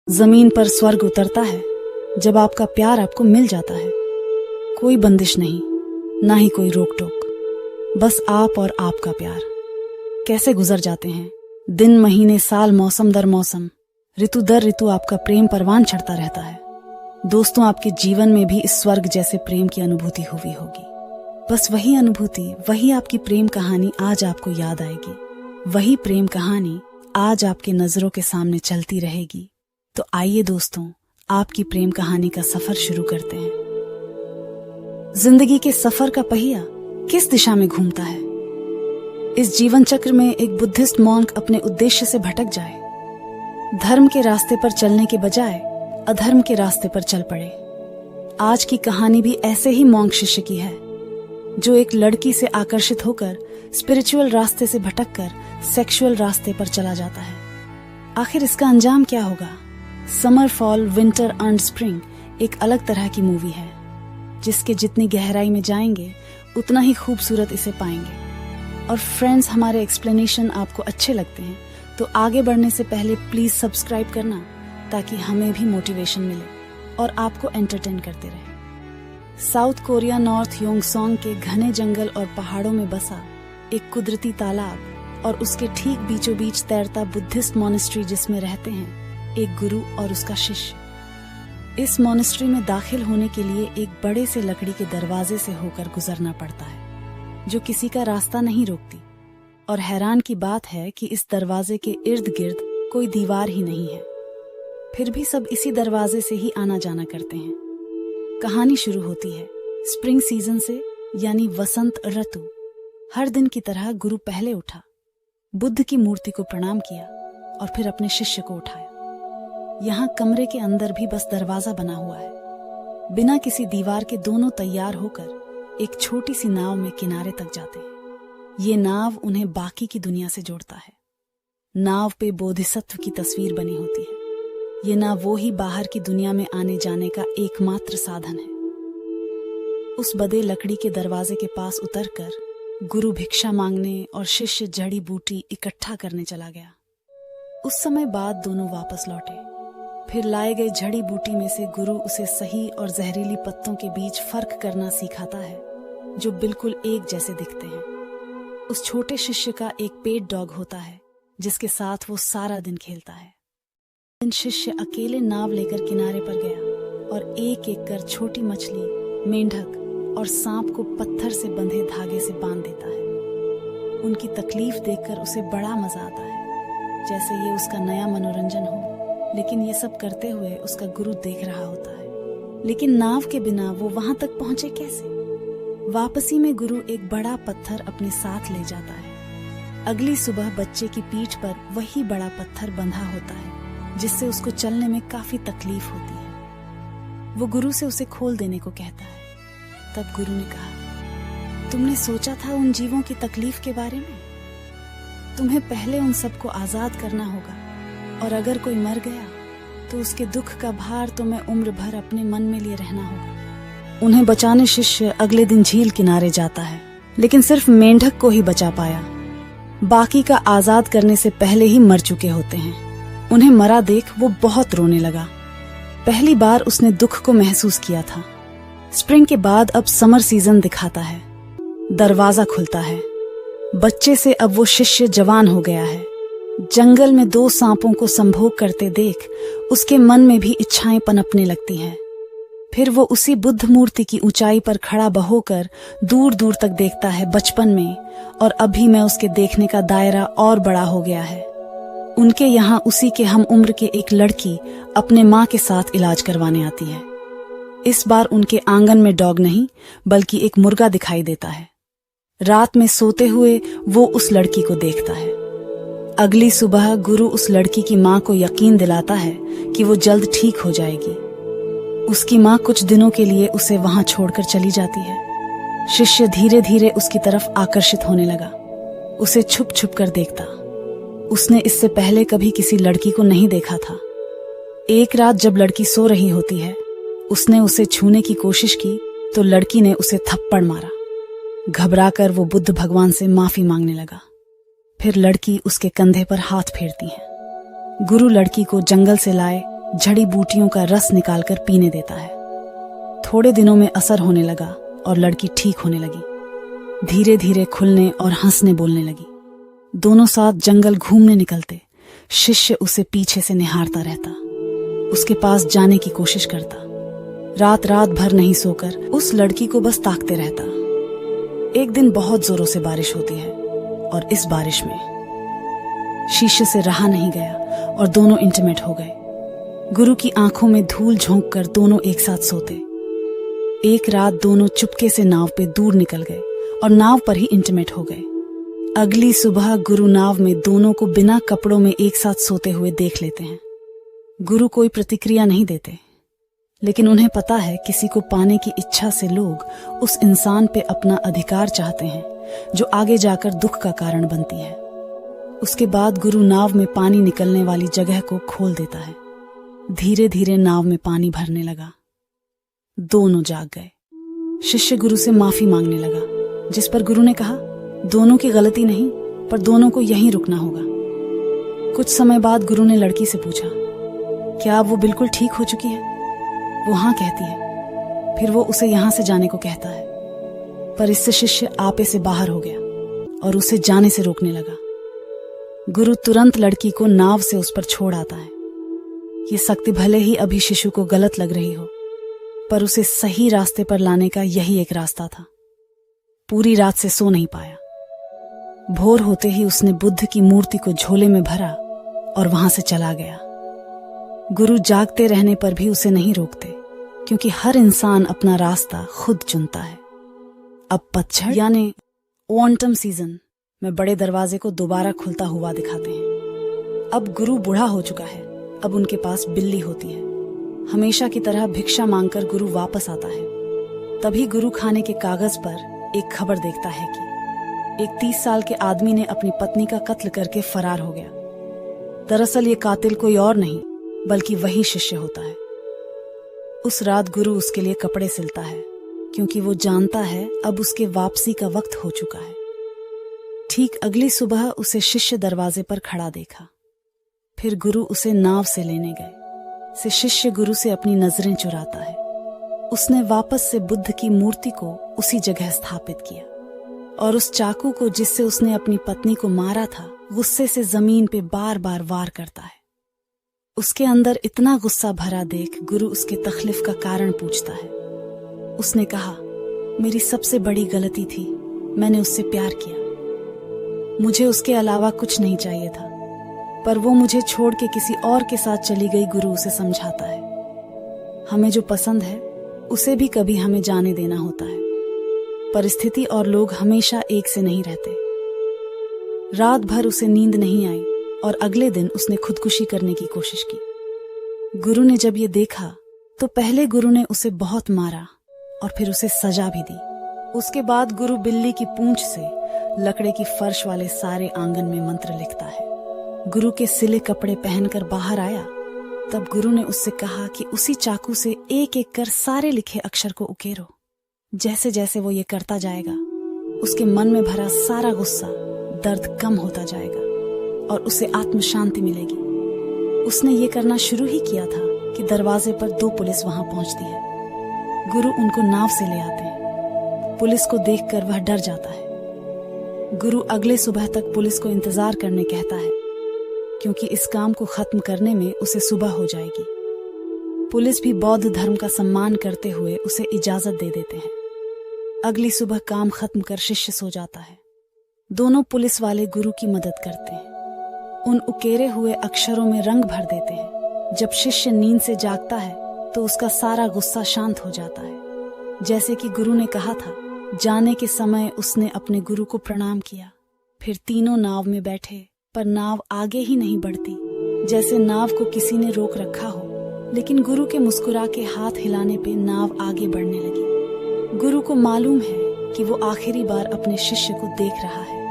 जमीन पर स्वर्ग उतरता है जब आपका प्यार आपको मिल जाता है। कोई बंदिश नहीं, ना ही कोई रोक टोक, बस आप और आपका प्यार। कैसे गुजर जाते हैं दिन, महीने, साल, मौसम दर मौसम, ऋतु दर ऋतु आपका प्रेम परवान चढ़ता रहता है। दोस्तों, आपके जीवन में भी इस स्वर्ग जैसे प्रेम की अनुभूति हुई होगी। बस वही अनुभूति, वही आपकी प्रेम कहानी आज आपको याद आएगी। वही प्रेम कहानी आज आपके नजरों के सामने चलती रहेगी। तो आइए दोस्तों, आपकी प्रेम कहानी का सफर शुरू करते हैं। जिंदगी के सफर का पहिया किस दिशा में घूमता है? इस जीवन चक्र में एक बुद्धिस्ट मॉन्क अपने उद्देश्य से भटक जाए, धर्म के रास्ते पर चलने के बजाय अधर्म के रास्ते पर चल पड़े। आज की कहानी भी ऐसे ही मॉन्क शिष्य की है, जो एक लड़की से आकर्षित होकर स्पिरिचुअल रास्ते से भटककर सेक्सुअल रास्ते पर चला जाता है। आखिर इसका अंजाम क्या होगा? Summer, fall, winter and spring एक अलग तरह की मूवी है, जिसके जितनी गहराई में जाएंगे उतना ही खूबसूरत इसे पाएंगे। और फ्रेंड्स, हमारे एक्सप्लेनेशन आपको अच्छे लगते हैं तो आगे बढ़ने से पहले प्लीज सब्सक्राइब करना, ताकि हमें भी मोटिवेशन मिले और आपको एंटरटेन करते रहे। साउथ कोरिया नॉर्थ योंगसोंग के घने जंगल और पहाड़ों में बसा एक कुदरती तालाब और उसके ठीक बीचों बीच तैरता बुद्धिस्ट मॉनेस्ट्री, जिसमें रहते हैं एक गुरु और उसका शिष्य। इस मॉनेस्ट्री में दाखिल होने के लिए एक बड़े से लकड़ी के दरवाजे से होकर गुजरना पड़ता है, जो किसी का रास्ता नहीं रोकती। और हैरान की बात है कि इस दरवाजे के इर्द गिर्द कोई दीवार ही नहीं है, फिर भी सब इसी दरवाजे से ही आना जाना करते हैं। कहानी शुरू होती है स्प्रिंग सीजन से, यानी वसंत ऋतु। हर दिन की तरह गुरु पहले उठा, बुद्ध की मूर्ति को प्रणाम किया और फिर अपने शिष्य को उठाया। यहाँ कमरे के अंदर भी बस दरवाजा बना हुआ है। बिना किसी दीवार के दोनों तैयार होकर एक छोटी सी नाव में किनारे तक जाते हैं। ये नाव उन्हें बाकी की दुनिया से जोड़ता है। नाव पे बोधिसत्व की तस्वीर बनी होती है। ये नाव वो ही बाहर की दुनिया में आने जाने का एकमात्र साधन है। उस बदे लकड़ी के दरवाजे के पास उतरकर गुरु भिक्षा मांगने और शिष्य जड़ी बूटी इकट्ठा करने चला गया। उस समय बाद दोनों वापस लौटे। फिर लाए गए जड़ी बूटी में से गुरु उसे सही और जहरीली पत्तों के बीच फर्क करना सिखाता है, जो बिल्कुल एक जैसे दिखते हैं। उस छोटे शिष्य का एक पेट डॉग होता है, जिसके साथ वो सारा दिन खेलता है। दिन शिष्य अकेले नाव लेकर किनारे पर गया और एक एक कर छोटी मछली, मेंढक और सांप को पत्थर से बंधे धागे से बांध देता है। उनकी तकलीफ देखकर उसे बड़ा मजा आता है, जैसे ये उसका नया मनोरंजन हो। लेकिन ये सब करते हुए उसका गुरु देख रहा होता है। लेकिन नाव के बिना वो वहां तक पहुंचे कैसे? वापसी में गुरु एक बड़ा पत्थर अपने साथ ले जाता है। अगली सुबह बच्चे की पीठ पर वही बड़ा पत्थर बंधा होता है, जिससे उसको चलने में काफी तकलीफ होती है। वो गुरु से उसे खोल देने को कहता है। तब गुरु ने कहा, तुमने सोचा था उन जीवों की तकलीफ के बारे में? तुम्हें पहले उन सबको आजाद करना होगा, और अगर कोई मर गया तो उसके दुख का भार तुम्हें उम्र भर अपने मन में लिए रहना होगा। उन्हें बचाने शिष्य अगले दिन झील किनारे जाता है, लेकिन सिर्फ मेंढक को ही बचा पाया। बाकी का आजाद करने से पहले ही मर चुके होते हैं। उन्हें मरा देख वो बहुत रोने लगा। पहली बार उसने दुख को महसूस किया था। स्प्रिंग के बाद अब समर सीजन दिखाता है। दरवाजा खुलता है। बच्चे से अब वो शिष्य जवान हो गया है। जंगल में 2 सांपों को संभोग करते देख उसके मन में भी इच्छाएं पनपने लगती हैं। फिर वो उसी बुद्ध मूर्ति की ऊंचाई पर खड़ा बहोकर दूर दूर तक देखता है बचपन में, और अभी में उसके देखने का दायरा और बड़ा हो गया है। उनके यहाँ उसी के हम उम्र के एक लड़की अपने माँ के साथ इलाज करवाने आती है। इस बार उनके आंगन में डॉग नहीं, बल्कि एक मुर्गा दिखाई देता है। रात में सोते हुए वो उस लड़की को देखता है। अगली सुबह गुरु उस लड़की की माँ को यकीन दिलाता है कि वो जल्द ठीक हो जाएगी। उसकी माँ कुछ दिनों के लिए उसे वहां छोड़कर चली जाती है। शिष्य धीरे धीरे उसकी तरफ आकर्षित होने लगा। उसे छुप छुप कर देखता। उसने इससे पहले कभी किसी लड़की को नहीं देखा था। एक रात जब लड़की सो रही होती है, उसने उसे छूने की कोशिश की तो लड़की ने उसे थप्पड़ मारा। घबराकर वो बुद्ध भगवान से माफी मांगने लगा। फिर लड़की उसके कंधे पर हाथ फेरती है। गुरु लड़की को जंगल से लाए जड़ी बूटियों का रस निकालकर पीने देता है। थोड़े दिनों में असर होने लगा और लड़की ठीक होने लगी। धीरे धीरे खुलने और हंसने बोलने लगी। दोनों साथ जंगल घूमने निकलते। शिष्य उसे पीछे से निहारता रहता, उसके पास जाने की कोशिश करता। रात रात भर नहीं सोकर उस लड़की को बस ताकते रहता। एक दिन बहुत जोरों से बारिश होती है और इस बारिश में शिष्य से रहा नहीं गया और दोनों इंटीमेट हो गए। गुरु की आंखों में धूल झोंक कर दोनों एक साथ सोते। एक रात दोनों चुपके से नाव पे दूर निकल गए और नाव पर ही इंटीमेट हो गए। अगली सुबह गुरु नाव में दोनों को बिना कपड़ों में एक साथ सोते हुए देख लेते हैं। गुरु कोई प्रतिक्रिया नहीं देते, लेकिन उन्हें पता है किसी को पाने की इच्छा से लोग उस इंसान पे अपना अधिकार चाहते हैं जो आगे जाकर दुख का कारण बनती है। उसके बाद गुरु नाव में पानी निकलने वाली जगह को खोल देता है। धीरे धीरे नाव में पानी भरने लगा। दोनों जाग गए। शिष्य गुरु से माफी मांगने लगा, जिस पर गुरु ने कहा, दोनों की गलती नहीं, पर दोनों को यहीं रुकना होगा। कुछ समय बाद गुरु ने लड़की से पूछा, क्या अब वो बिल्कुल ठीक हो चुकी है? वो हाँ कहती है। फिर वो उसे यहां से जाने को कहता है, पर इससे शिष्य आपे से बाहर हो गया और उसे जाने से रोकने लगा। गुरु तुरंत लड़की को नाव से उस पर छोड़ आता है। ये शक्ति भले ही अभी शिशु को गलत लग रही हो, पर उसे सही रास्ते पर लाने का यही एक रास्ता था। पूरी रात से सो नहीं पाया। भोर होते ही उसने बुद्ध की मूर्ति को झोले में भरा और वहां से चला गया। गुरु जागते रहने पर भी उसे नहीं रोकते, क्योंकि हर इंसान अपना रास्ता खुद चुनता है। अब पतझड़ यानी ऑटम सीजन में बड़े दरवाजे को दोबारा खुलता हुआ दिखाते हैं। अब गुरु बूढ़ा हो चुका है। अब उनके पास बिल्ली होती है। हमेशा की तरह भिक्षा मांगकर गुरु वापस आता है। तभी गुरु खाने के कागज पर एक खबर देखता है कि एक 30 साल के आदमी ने अपनी पत्नी का कत्ल करके फरार हो गया। दरअसल ये कातिल कोई और नहीं बल्कि वही शिष्य होता है। उस रात गुरु उसके लिए कपड़े सिलता है, क्योंकि वो जानता है अब उसके वापसी का वक्त हो चुका है। ठीक अगली सुबह उसे शिष्य दरवाजे पर खड़ा देखा। फिर गुरु उसे नाव से लेने गए। से शिष्य गुरु से अपनी नजरें चुराता है। उसने वापस से बुद्ध की मूर्ति को उसी जगह स्थापित किया और उस चाकू को जिससे उसने अपनी पत्नी को मारा था, गुस्से से जमीन पे बार बार वार करता है। उसके अंदर इतना गुस्सा भरा देख गुरु उसके तकलीफ का कारण पूछता है। उसने कहा, मेरी सबसे बड़ी गलती थी, मैंने उससे प्यार किया। मुझे उसके अलावा कुछ नहीं चाहिए था, पर वो मुझे छोड़ के किसी और के साथ चली गई। गुरु उसे समझाता है, हमें जो पसंद है उसे भी कभी हमें जाने देना होता है। परिस्थिति और लोग हमेशा एक से नहीं रहते। रात भर उसे नींद नहीं आई और अगले दिन उसने खुदकुशी करने की कोशिश की। गुरु ने जब ये देखा तो पहले गुरु ने उसे बहुत मारा और फिर उसे सजा भी दी। उसके बाद गुरु बिल्ली की पूंछ से लकड़े की फर्श वाले सारे आंगन में मंत्र लिखता है। गुरु के सिले कपड़े पहनकर बाहर आया, तब गुरु ने उससे कहा कि उसी चाकू से एक एक कर सारे लिखे अक्षर को उकेरो। जैसे जैसे वो ये करता जाएगा, उसके मन में भरा सारा गुस्सा, दर्द कम होता जाएगा और उसे आत्म शांति मिलेगी। उसने ये करना शुरू ही किया था कि दरवाजे पर 2 पुलिस वहां पहुंचती है। गुरु उनको नाव से ले आते हैं। पुलिस को देखकर वह डर जाता है। गुरु अगले सुबह तक पुलिस को इंतजार करने कहता है, क्योंकि इस काम को खत्म करने में उसे सुबह हो जाएगी। पुलिस भी बौद्ध धर्म का सम्मान करते हुए उसे इजाजत दे देते हैं। अगली सुबह काम खत्म कर शिष्य सो जाता है। दोनों पुलिस वाले गुरु की मदद करते हैं। उन उकेरे हुए अक्षरों में रंग भर देते हैं। जब शिष्य नींद से जागता है तो उसका सारा गुस्सा शांत हो जाता है। जैसे कि गुरु ने कहा था, जाने के समय उसने अपने गुरु को प्रणाम किया। फिर तीनों नाव में बैठे, पर नाव आगे ही नहीं बढ़ती, जैसे नाव को किसी ने रोक रखा हो। लेकिन गुरु के मुस्कुरा के हाथ हिलाने पे नाव आगे बढ़ने लगी। गुरु को मालूम है कि वो आखिरी बार अपने शिष्य को देख रहा है,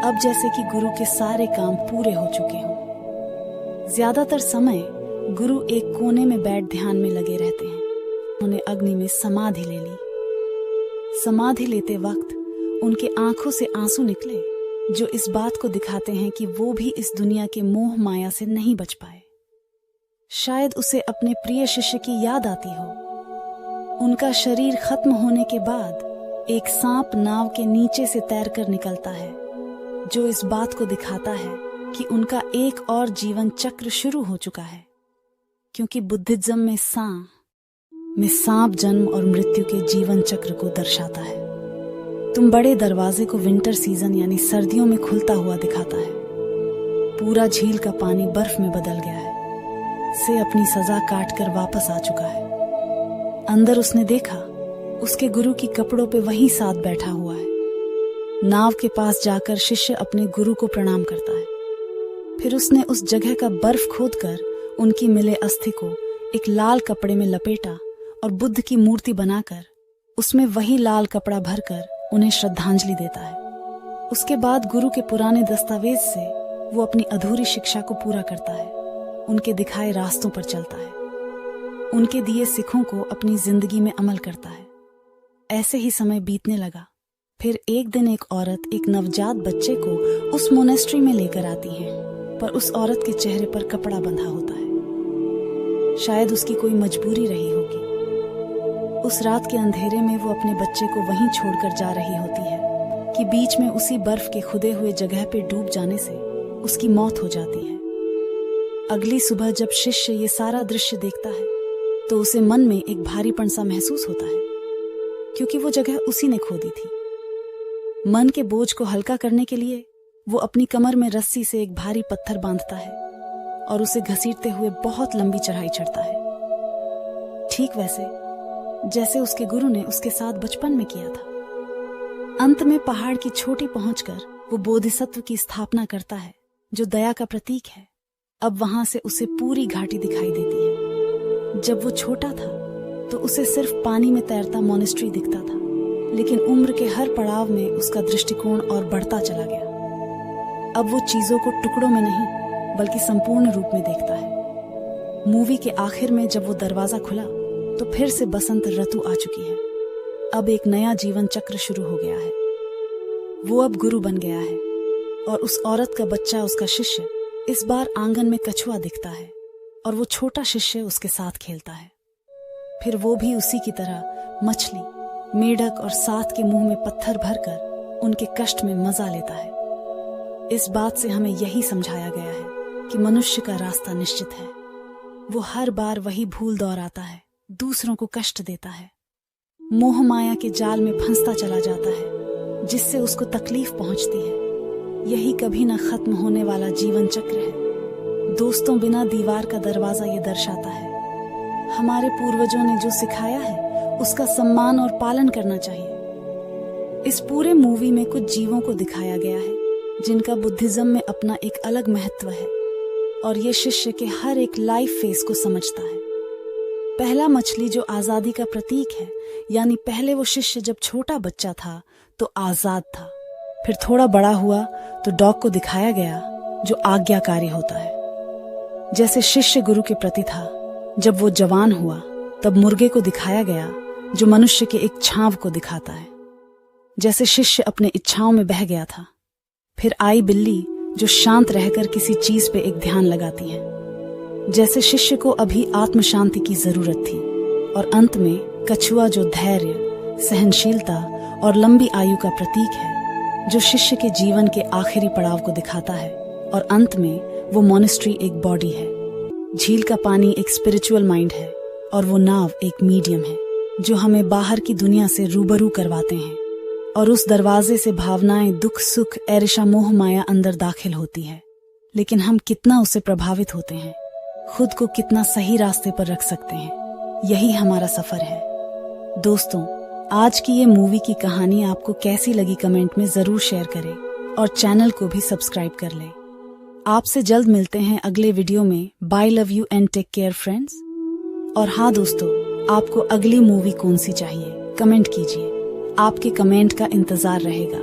अब जैसे कि गुरु के सारे काम पूरे हो चुके हों। ज्यादातर समय गुरु एक कोने में बैठ ध्यान में लगे रहते हैं। उन्होंने अग्नि में समाधि ले ली। समाधि लेते वक्त उनके आंखों से आंसू निकले, जो इस बात को दिखाते हैं कि वो भी इस दुनिया के मोह माया से नहीं बच पाए। शायद उसे अपने प्रिय शिष्य की याद आती हो। उनका शरीर खत्म होने के बाद एक सांप नाव के नीचे से तैरकर निकलता है, जो इस बात को दिखाता है कि उनका एक और जीवन चक्र शुरू हो चुका है, क्योंकि बुद्धिज्म में सांप जन्म और मृत्यु के जीवन चक्र को दर्शाता है। तुम बड़े दरवाजे को विंटर सीजन यानी सर्दियों में खुलता हुआ दिखाता है। पूरा झील का पानी बर्फ में बदल गया है, से अपनी सजा काटकर वापस आ चुका है। अंदर उसने देखा उसके गुरु की कपड़ों पे वही साथ बैठा हुआ है। नाव के पास जाकर शिष्य अपने गुरु को प्रणाम करता है। फिर उसने उस जगह का बर्फ खोदकर उनकी मिले अस्थि को एक लाल कपड़े में लपेटा और बुद्ध की मूर्ति बनाकर उसमें वही लाल कपड़ा भरकर उन्हें श्रद्धांजलि देता है। उसके बाद गुरु के पुराने दस्तावेज से वो अपनी अधूरी शिक्षा को पूरा करता है, उनके दिखाए रास्तों पर चलता है, उनके दिए सिखों को अपनी जिंदगी में अमल करता है। ऐसे ही समय बीतने लगा। फिर एक दिन एक औरत एक नवजात बच्चे को उस मोनेस्ट्री में लेकर आती है, पर उस औरत के चेहरे पर कपड़ा बंधा होता है। शायद उसकी कोई मजबूरी रही होगी। उस रात के अंधेरे में वो अपने बच्चे को वहीं छोड़कर जा रही होती है कि बीच में उसी बर्फ के खुदे हुए जगह पे डूब जाने से उसकी मौत हो जाती है। अगली सुबह जब शिष्य ये सारा दृश्य देखता है तो उसे मन में एक भारीपन सा महसूस होता है, क्योंकि वो जगह उसी ने खोदी थी। मन के बोझ को हल्का करने के लिए वो अपनी कमर में रस्सी से एक भारी पत्थर बांधता है और उसे घसीटते हुए बहुत लंबी चढ़ाई चढ़ता है, ठीक वैसे जैसे उसके गुरु ने उसके साथ बचपन में किया था। अंत में पहाड़ की छोटी पहुंचकर वो बोधिसत्व की स्थापना करता है, जो दया का प्रतीक है। अब वहां से उसे पूरी घाटी दिखाई देती है। जब वो छोटा था तो उसे सिर्फ पानी में तैरता मोनेस्ट्री दिखता था, लेकिन उम्र के हर पड़ाव में उसका दृष्टिकोण और बढ़ता चला गया। अब वो चीजों को टुकड़ों में नहीं बल्कि संपूर्ण रूप में देखता है। मूवी के आखिर में जब वो दरवाजा खुला तो फिर से बसंत ऋतु आ चुकी है। अब एक नया जीवन चक्र शुरू हो गया है। वो अब गुरु बन गया है और उस औरत का बच्चा, उसका शिष्य, इस बार आंगन में कछुआ दिखता है और वो छोटा शिष्य उसके साथ खेलता है। फिर वो भी उसी की तरह मछली, मेढक और साथ के मुंह में पत्थर भरकर उनके कष्ट में मजा लेता है। इस बात से हमें यही समझाया गया है कि मनुष्य का रास्ता निश्चित है। वो हर बार वही भूल दोहराता है, दूसरों को कष्ट देता है, मोह माया के जाल में फंसता चला जाता है, जिससे उसको तकलीफ पहुंचती है। यही कभी न खत्म होने वाला जीवन चक्र है। दोस्तों, बिना दीवार का दरवाजा ये दर्शाता है हमारे पूर्वजों ने जो सिखाया है उसका सम्मान और पालन करना चाहिए। इस पूरे मूवी में कुछ जीवों को दिखाया गया है जिनका बुद्धिज्म में अपना एक अलग महत्व है, और ये शिष्य के हर एक लाइफ फेस को समझता है। पहला मछली जो आजादी का प्रतीक है, यानी पहले वो शिष्य जब छोटा बच्चा था तो आजाद था। फिर थोड़ा बड़ा हुआ तो डॉग को दिखाया गया जो आज्ञाकारी होता है, जैसे शिष्य गुरु के प्रति था। जब वो जवान हुआ तब मुर्गे को दिखाया गया जो मनुष्य के एक छांव को दिखाता है, जैसे शिष्य अपने इच्छाओं में बह गया था। फिर आई बिल्ली जो शांत रहकर किसी चीज पे एक ध्यान लगाती है, जैसे शिष्य को अभी आत्म शांति की जरूरत थी। और अंत में कछुआ जो धैर्य, सहनशीलता और लंबी आयु का प्रतीक है, जो शिष्य के जीवन के आखिरी पड़ाव को दिखाता है। और अंत में वो मोनेस्ट्री एक बॉडी है, झील का पानी एक स्पिरिचुअल माइंड है, और वो नाव एक मीडियम है जो हमें बाहर की दुनिया से रूबरू करवाते हैं। और उस दरवाजे से भावनाएं, दुख, सुख, ईर्ष्या, मोह माया अंदर दाखिल होती है, लेकिन हम कितना उससे प्रभावित होते हैं, खुद को कितना सही रास्ते पर रख सकते हैं, यही हमारा सफर है। दोस्तों, आज की ये मूवी की कहानी आपको कैसी लगी कमेंट में जरूर शेयर करें और चैनल को भी सब्सक्राइब कर लें। आपसे जल्द मिलते हैं अगले वीडियो में। Bye, love you and take care friends. और हाँ दोस्तों, आपको अगली मूवी कौन सी चाहिए कमेंट कीजिए, आपके कमेंट का इंतजार रहेगा।